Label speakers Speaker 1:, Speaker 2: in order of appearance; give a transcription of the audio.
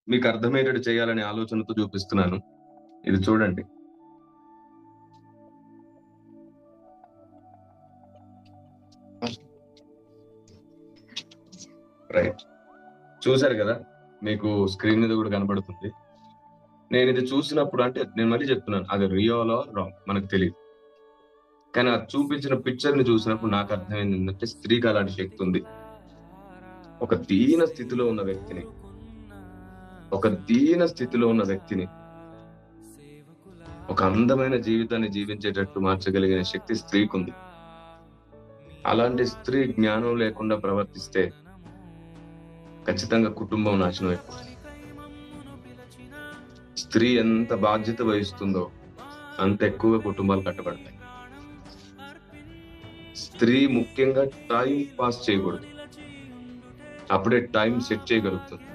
Speaker 1: మీకు అర్థమయ్యేటట్టు చేయాలనే ఆలోచనతో చూపిస్తున్నాను. ఇది చూడండి. రైట్. చూసారు కదా! మీకు స్క్రీన్ మీద కూడా కనబడుతుంది. నేనిది చూసినప్పుడు అంటే నేను మళ్ళీ చెప్తున్నాను. అది రియల్ ఆర్ రాంగ్ మనకు తెలీదు. కానీ అది చూపించిన పిక్చర్‌ని చూసినప్పుడు నాకు అర్థమైంది ఏందంటే స్త్రీకి అలాంటి శక్తి ఉంది. ఒక దీన స్థితిలో ఉన్న వ్యక్తిని, ఒక దీన స్థితిలో ఉన్న వ్యక్తిని ఒక అందమైన జీవితాన్ని జీవించేటట్టు మార్చగలిగిన శక్తి స్త్రీకుంది. అలాంటి స్త్రీ జ్ఞానం లేకుండా ప్రవర్తిస్తే ఖచ్చితంగా కుటుంబం నాశనం అయిపోతుంది. స్త్రీ ఎంత బాధ్యత వహిస్తుందో అంత ఎక్కువగా కుటుంబాలు కట్టబడతాయి. స్త్రీ ముఖ్యంగా టైం పాస్ చేయకూడదు. అప్పుడే టైం సెట్ చేయగలుగుతుంది.